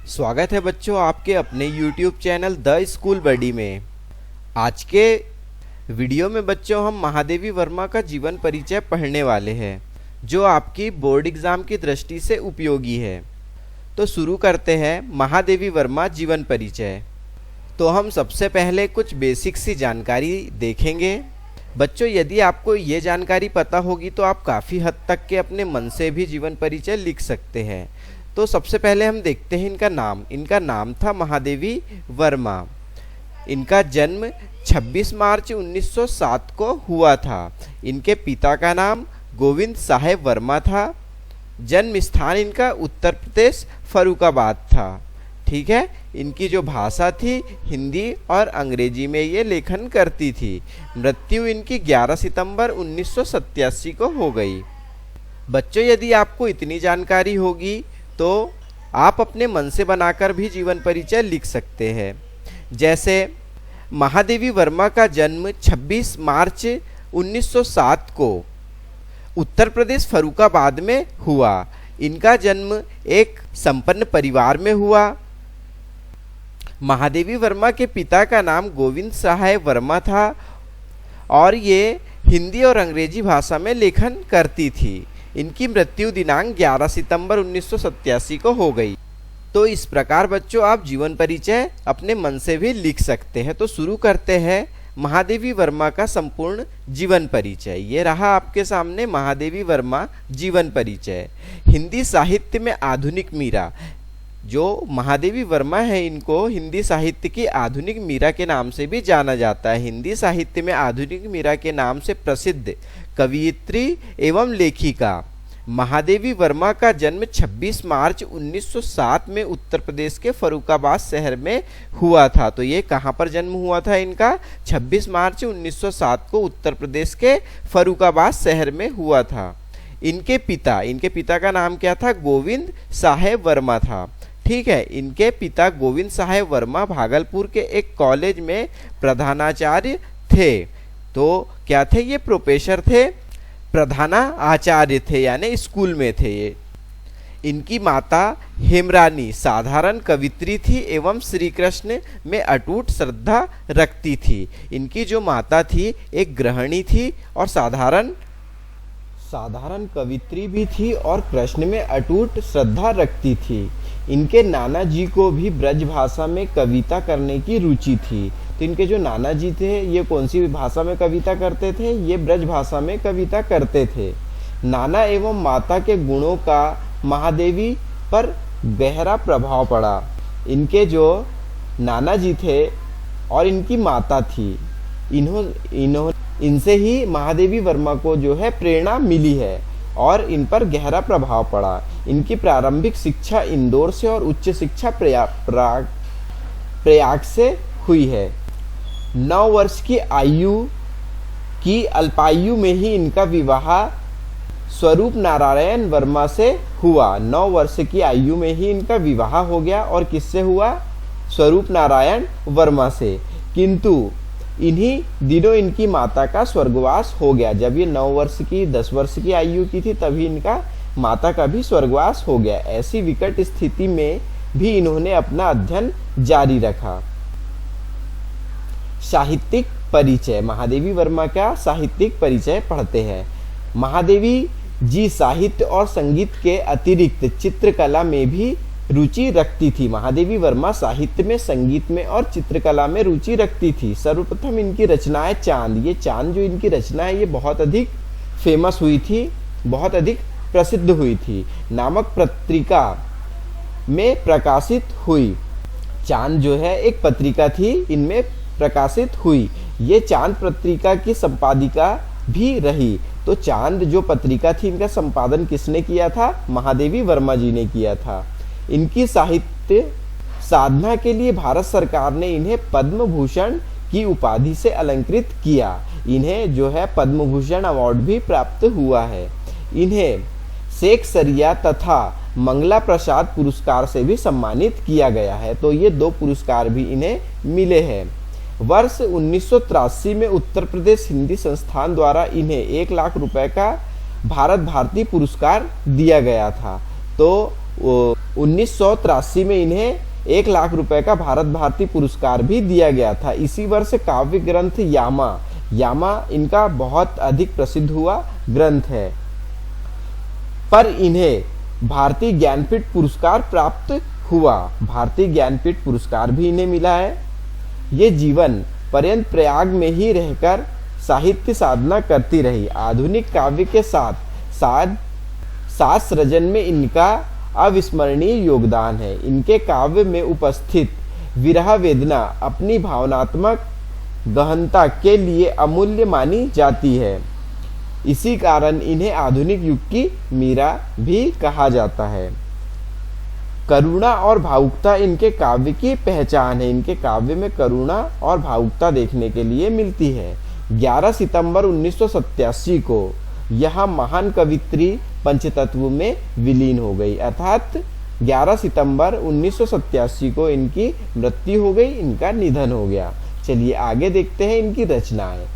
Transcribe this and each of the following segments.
स्वागत है बच्चों आपके अपने YouTube चैनल द स्कूल बडी में। आज के वीडियो में बच्चों हम महादेवी वर्मा का जीवन परिचय पढ़ने वाले हैं जो आपकी बोर्ड एग्जाम की दृष्टि से उपयोगी है। तो शुरू करते हैं महादेवी वर्मा जीवन परिचय। तो हम सबसे पहले कुछ बेसिक सी जानकारी देखेंगे। बच्चों यदि आपको ये जानकारी पता होगी तो आप काफ़ी हद तक के अपने मन से भी जीवन परिचय लिख सकते हैं। तो सबसे पहले हम देखते हैं इनका नाम। इनका नाम था महादेवी वर्मा। इनका जन्म 26 मार्च 1907 को हुआ था। इनके पिता का नाम गोविंद साहेब वर्मा था। जन्म स्थान इनका उत्तर प्रदेश फर्रुखाबाद था। ठीक है। इनकी जो भाषा थी हिंदी और अंग्रेजी में ये लेखन करती थी। मृत्यु इनकी 11 सितंबर 1987 को हो गई। बच्चों यदि आपको इतनी जानकारी होगी तो आप अपने मन से बनाकर भी जीवन परिचय लिख सकते हैं। जैसे महादेवी वर्मा का जन्म 26 मार्च 1907 को उत्तर प्रदेश फर्रुखाबाद में हुआ। इनका जन्म एक संपन्न परिवार में हुआ। महादेवी वर्मा के पिता का नाम गोविंद साहेब वर्मा था और ये हिंदी और अंग्रेजी भाषा में लेखन करती थी। इनकी मृत्यु दिनांक 11 सितंबर 1987 को हो गई। तो इस प्रकार बच्चों आप जीवन परिचय अपने मन से भी लिख सकते हैं। तो शुरू करते हैं महादेवी वर्मा का संपूर्ण जीवन परिचय। ये रहा आपके सामने महादेवी वर्मा जीवन परिचय। हिंदी साहित्य में आधुनिक मीरा। जो महादेवी वर्मा है इनको हिंदी साहित्य की आधुनिक मीरा के नाम से भी जाना जाता है। हिंदी साहित्य में आधुनिक मीरा के नाम से प्रसिद्ध कवयित्री एवं लेखिका महादेवी वर्मा का जन्म 26 मार्च 1907 में उत्तर प्रदेश के फर्रुखाबाद शहर में हुआ था। तो ये कहाँ पर जन्म हुआ था इनका? 26 मार्च 1907 को उत्तर प्रदेश के फर्रुखाबाद शहर में हुआ था। इनके पिता का नाम क्या था? गोविंद साहेब वर्मा था। ठीक है। इनके पिता गोविंद साहेब वर्मा भागलपुर के एक कॉलेज में प्रधानाचार्य थे। तो क्या थे ये? प्रोफेसर थे, प्रधाना आचार्य थे, यानी स्कूल में थे ये। इनकी माता हेमरानी साधारण कवित्री थी एवं श्री कृष्ण में अटूट श्रद्धा रखती थी। इनकी जो माता थी एक गृहिणी थी और साधारण कवित्री भी थी और कृष्ण में अटूट श्रद्धा रखती थी। इनके नाना जी को भी ब्रज भाषा में कविता करने की रुचि थी। तो इनके जो नाना जी थे ये कौन सी भाषा में कविता करते थे? ये ब्रज भाषा में कविता करते थे। नाना एवं माता के गुणों का महादेवी पर गहरा प्रभाव पड़ा। इनके जो नाना जी थे और इनकी माता थी इनसे ही महादेवी वर्मा को जो है प्रेरणा मिली है और इन पर गहरा प्रभाव पड़ा। इनकी प्रारंभिक शिक्षा इंदौर से और उच्च शिक्षा प्रयाग से हुई है। 9 वर्ष की आयु की अल्पायु में ही इनका विवाह स्वरूप नारायण वर्मा से हुआ। 9 वर्ष की आयु में ही इनका विवाह हो गया और किससे हुआ? स्वरूप नारायण वर्मा से। किंतु इन्हीं दिनों इनकी माता का स्वर्गवास हो गया। जब ये 9 वर्ष की 10 वर्ष की आयु की थी तभी इनका माता का भी स्वर्गवास हो गया। ऐसी विकट स्थिति में भी इन्होंने अपना अध्ययन जारी रखा। साहित्यिक परिचय। महादेवी वर्मा का साहित्यिक परिचय पढ़ते हैं। महादेवी जी साहित्य और संगीत के अतिरिक्त चित्रकला में भी रुचि रखती थी। महादेवी वर्मा साहित्य में, संगीत में और चित्रकला में रुचि रखती थी। सर्वप्रथम इनकी रचनाएं चांद। ये चांद जो इनकी रचना है ये बहुत अधिक फेमस हुई थी, बहुत अधिक प्रसिद्ध हुई थी, नामक पत्रिका में प्रकाशित हुई। चांद जो है एक पत्रिका थी, इनमें प्रकाशित हुई। ये चांद पत्रिका की संपादिका भी रही। तो चांद जो पत्रिका थी इनका संपादन किसने किया था? महादेवी वर्मा जी ने किया था। इनकी साहित्य साधना के लिए भारत सरकार ने इन्हें पद्म भूषण की उपाधि से अलंकृत किया। इन्हें जो है पद्म भूषण अवार्ड भी प्राप्त हुआ है। इन्हें शेख सरिया तथा मंगला प्रसाद पुरस्कार से भी सम्मानित किया गया है। तो ये 2 पुरस्कार भी इन्हें मिले हैं। वर्ष 1983 में उत्तर प्रदेश हिंदी संस्थान द्वारा इन्हें 1 लाख रुपए का भारत भारती पुरस्कार दिया गया था। तो 1983 में इन्हें 1 लाख रुपए का भारत भारती पुरस्कार भी दिया गया था। इसी वर्ष काव्य ग्रंथ यामा इनका बहुत अधिक प्रसिद्ध हुआ ग्रंथ है, पर इन्हें भारतीय ज्ञानपीठ पुरस्कार प्राप्त हुआ। भारतीय ज्ञानपीठ पुरस्कार भी इन्हें मिला है। ये जीवन पर्यंत प्रयाग में ही रहकर साहित्य साधना करती रही। आधुनिक काव्य के साथ सृजन में इनका अविस्मरणीय योगदान है। इनके काव्य में उपस्थित विरह वेदना अपनी भावनात्मक गहनता के लिए अमूल्य मानी जाती है। इसी कारण इन्हें आधुनिक युग की मीरा भी कहा जाता है। करुणा और भावुकता इनके काव्य की पहचान है। इनके काव्य में करुणा और भावुकता देखने के लिए मिलती है। 11 सितंबर 1987 को यह महान कवित्री पंचतत्व में विलीन हो गई, अर्थात 11 सितंबर 1987 को इनकी मृत्यु हो गई, इनका निधन हो गया। चलिए आगे देखते हैं इनकी रचनाएं।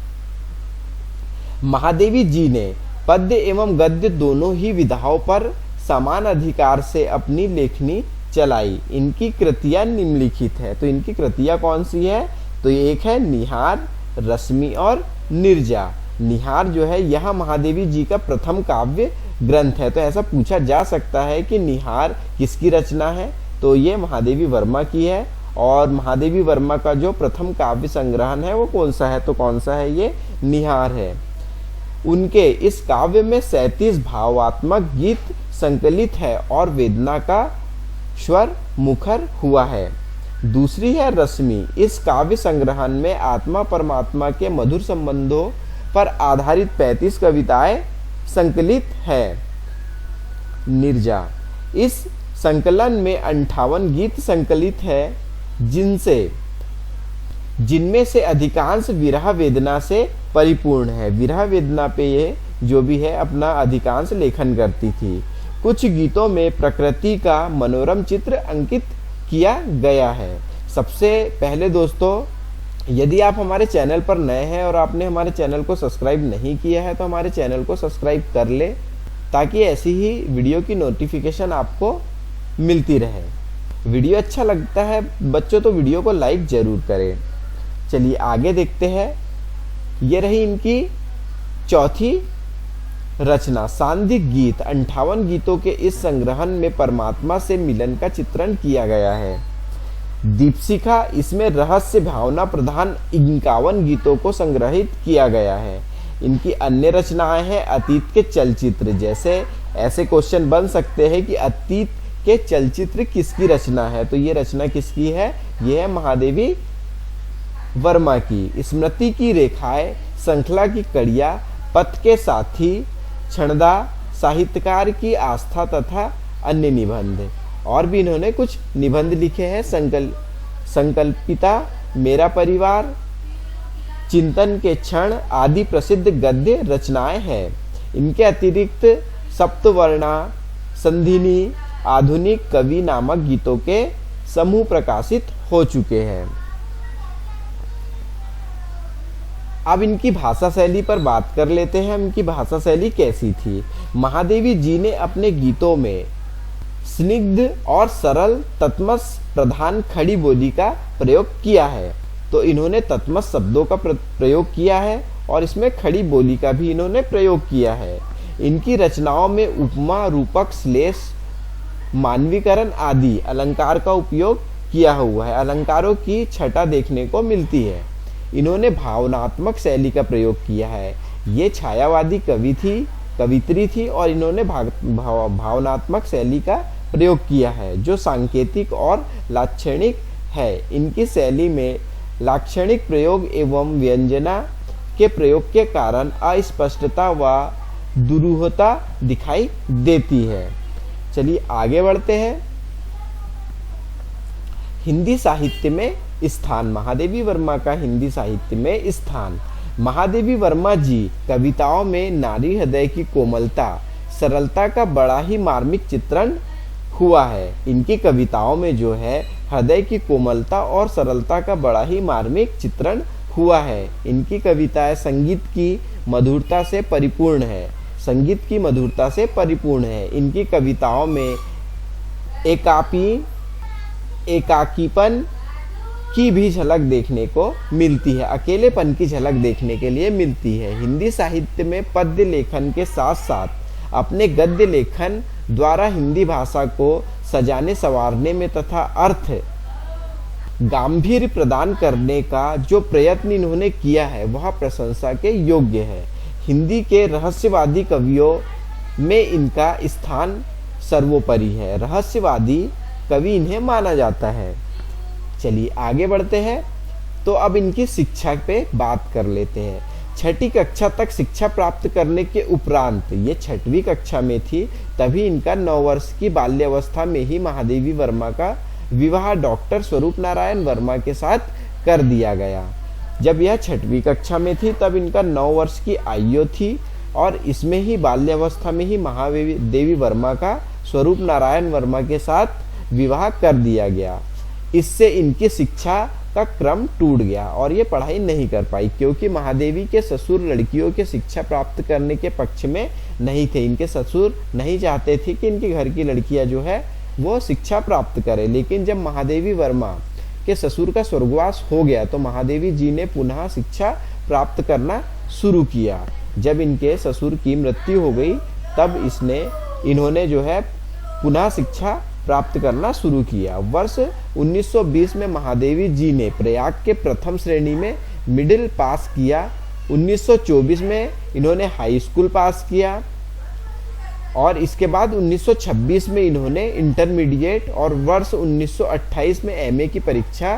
महादेवी जी ने पद्य एवं गद्य दोनों ही विधाओं पर समान अधिकार से अपनी लेखनी चलाई। इनकी कृतियां निम्नलिखित है। तो इनकी कृतियां कौन सी है? तो एक है निहार, रश्मि और निर्जा। निहार जो है यह महादेवी जी का प्रथम काव्य ग्रंथ है। तो ऐसा पूछा जा सकता है कि निहार किसकी रचना है? तो ये महादेवी वर्मा की है। और महादेवी वर्मा का जो प्रथम काव्य संग्रहण है वो कौन सा है? तो कौन सा है? ये निहार है। उनके इस काव्य में 37 भावात्मक गीत संकलित है और वेदना का स्वर मुखर हुआ है। दूसरी है रश्मि। इस काव्य संग्रहण में आत्मा परमात्मा के मधुर संबंधों पर आधारित 35 कविताएं संकलित है। निर्जा। इस संकलन में 58 गीत संकलित है, जिनमें से अधिकांश विरह वेदना से परिपूर्ण है। विरह वेदना पे ये जो भी है अपना अधिकांश लेखन करती थी। कुछ गीतों में प्रकृति का मनोरम चित्र अंकित किया गया है। सबसे पहले दोस्तों, यदि आप हमारे चैनल पर नए हैं और आपने हमारे चैनल को सब्सक्राइब नहीं किया है तो हमारे चैनल को सब्सक्राइब कर ले, ताकि ऐसी ही वीडियो की नोटिफिकेशन आपको मिलती रहे। वीडियो अच्छा लगता है बच्चों तो वीडियो को लाइक जरूर करें। चलिए आगे देखते हैं। ये रही इनकी चौथी रचना, सांधिक गीत। 58 गीतों के इस संग्रहण में परमात्मा से मिलन का चित्रण किया गया है। दीपशिखा, इसमें रहस्य भावना प्रधान 51 गीतों को संग्रहित किया गया है। इनकी अन्य रचनाएं हैं अतीत के चलचित्र। जैसे ऐसे क्वेश्चन बन सकते हैं कि अतीत के चलचित्र किसकी रचना है? तो ये रचना किसकी है? ये है महादेवी वर्मा की। स्मृति की रेखाएं, श्रृंखला की कड़ियां, पथ के साथी, क्षणदा, साहित्यकार की आस्था तथा अन्य निबंध। और भी इन्होंने कुछ निबंध लिखे हैं। संकल्पिता, मेरा परिवार, चिंतन के क्षण आदि प्रसिद्ध गद्य रचनाएं हैं। इनके अतिरिक्त सप्तवर्णा, संधिनी, आधुनिक कवि नामक गीतों के समूह प्रकाशित हो चुके हैं। अब इनकी भाषा शैली पर बात कर लेते हैं। इनकी भाषा शैली कैसी थी? महादेवी जी ने अपने गीतों में स्निग्ध और सरल तत्मस प्रधान खड़ी बोली का प्रयोग किया है। तो इन्होंने तत्मस शब्दों का प्रयोग किया है और इसमें खड़ी बोली का भी इन्होंने प्रयोग किया है। इनकी रचनाओं में उपमा, रूपक, श्लेष, मानवीकरण आदि अलंकार का उपयोग किया हुआ है। अलंकारों की छटा देखने को मिलती है। इन्होंने भावनात्मक शैली का प्रयोग किया है। ये छायावादी कवित्री थी और इन्होंने भावनात्मक शैली का प्रयोग किया है जो सांकेतिक और लाक्षणिक है। इनकी शैली में लाक्षणिक प्रयोग एवं व्यंजना के प्रयोग के कारण अस्पष्टता व दुरूहता दिखाई देती है। चलिए आगे बढ़ते हैं। हिंदी साहित्य में स्थान। महादेवी वर्मा का हिंदी साहित्य में स्थान। महादेवी वर्मा जी कविताओं में नारी हृदय की कोमलता, सरलता का बड़ा ही मार्मिक चित्रण हुआ है। इनकी कविताओं में जो है हृदय की कोमलता और सरलता का बड़ा ही मार्मिक चित्रण हुआ है। इनकी कविताएं संगीत की मधुरता से परिपूर्ण है। इनकी कविताओं में एकाकीपन की भी झलक देखने को मिलती है, अकेलेपन की झलक देखने के लिए मिलती है। हिंदी साहित्य में पद्य लेखन के साथ साथ अपने गद्य लेखन द्वारा हिंदी भाषा को सजाने संवारने में तथा अर्थ गांभीर्य प्रदान करने का जो प्रयत्न इन्होंने किया है वह प्रशंसा के योग्य है। हिंदी के रहस्यवादी कवियों में इनका स्थान सर्वोपरि है। रहस्यवादी कवि इन्हें माना जाता है। चलिए आगे बढ़ते हैं। तो अब इनकी शिक्षा पे बात कर लेते हैं। छठी कक्षा तक शिक्षा प्राप्त करने के उपरांत, ये 6वीं कक्षा में थी, तभी इनका 9 वर्ष की बाल्यावस्था में ही महादेवी वर्मा का विवाह डॉक्टर स्वरूप नारायण वर्मा के साथ कर दिया गया। जब यह 6वीं कक्षा में थी तब इनका 9 वर्ष की आयु थी और इसमें ही बाल्यावस्था में ही महादेवी वर्मा का स्वरूप नारायण वर्मा के साथ विवाह कर दिया गया। इससे इनकी शिक्षा का क्रम टूट गया और ये पढ़ाई नहीं कर पाई, क्योंकि महादेवी के ससुर लड़कियों के शिक्षा प्राप्त करने के पक्ष में नहीं थे। इनके ससुर नहीं चाहते थे कि इनके घर की लड़कियां जो है वो शिक्षा प्राप्त करें। लेकिन जब महादेवी वर्मा के ससुर का स्वर्गवास हो गया तो महादेवी जी ने पुनः शिक्षा प्राप्त करना शुरू किया। जब इनके ससुर की मृत्यु हो गई तब इन्होंने जो है पुनः शिक्षा प्राप्त करना शुरू किया। वर्ष 1920 में महादेवी जी ने प्रयाग के प्रथम श्रेणी में मिडिल पास किया। 1924 में इन्होंने हाई स्कूल पास किया और इसके बाद 1926 में इन्होंने इंटरमीडिएट और वर्ष 1928 में एमए की परीक्षा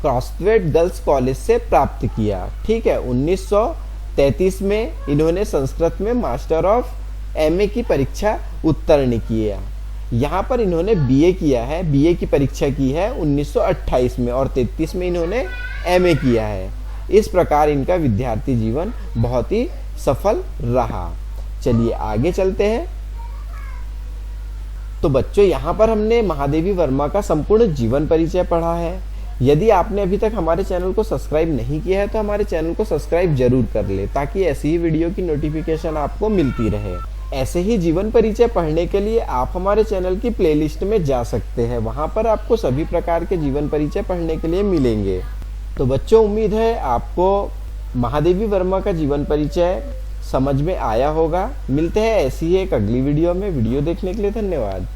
क्रॉसवेट गर्ल्स कॉलेज से प्राप्त किया। ठीक है। 1933 में इन्होंने संस्कृत में मास्टर ऑफ एमए की परीक्षा उत्तीर्ण किया। यहाँ पर इन्होंने बीए किया है, बीए की परीक्षा की है 1928 में और 33 में इन्होंने एमए किया है। इस प्रकार इनका विद्यार्थी जीवन बहुत ही सफल रहा। चलिए आगे चलते हैं। तो बच्चों यहाँ पर हमने महादेवी वर्मा का संपूर्ण जीवन परिचय पढ़ा है। यदि आपने अभी तक हमारे चैनल को सब्सक्राइब नहीं किया है तो हमारे चैनल को सब्सक्राइब जरूर कर ले, ताकि ऐसी ही वीडियो की नोटिफिकेशन आपको मिलती रहे। ऐसे ही जीवन परिचय पढ़ने के लिए आप हमारे चैनल की प्लेलिस्ट में जा सकते हैं। वहां पर आपको सभी प्रकार के जीवन परिचय पढ़ने के लिए मिलेंगे। तो बच्चों, उम्मीद है आपको महादेवी वर्मा का जीवन परिचय समझ में आया होगा। मिलते हैं ऐसी ही एक अगली वीडियो में। वीडियो देखने के लिए धन्यवाद।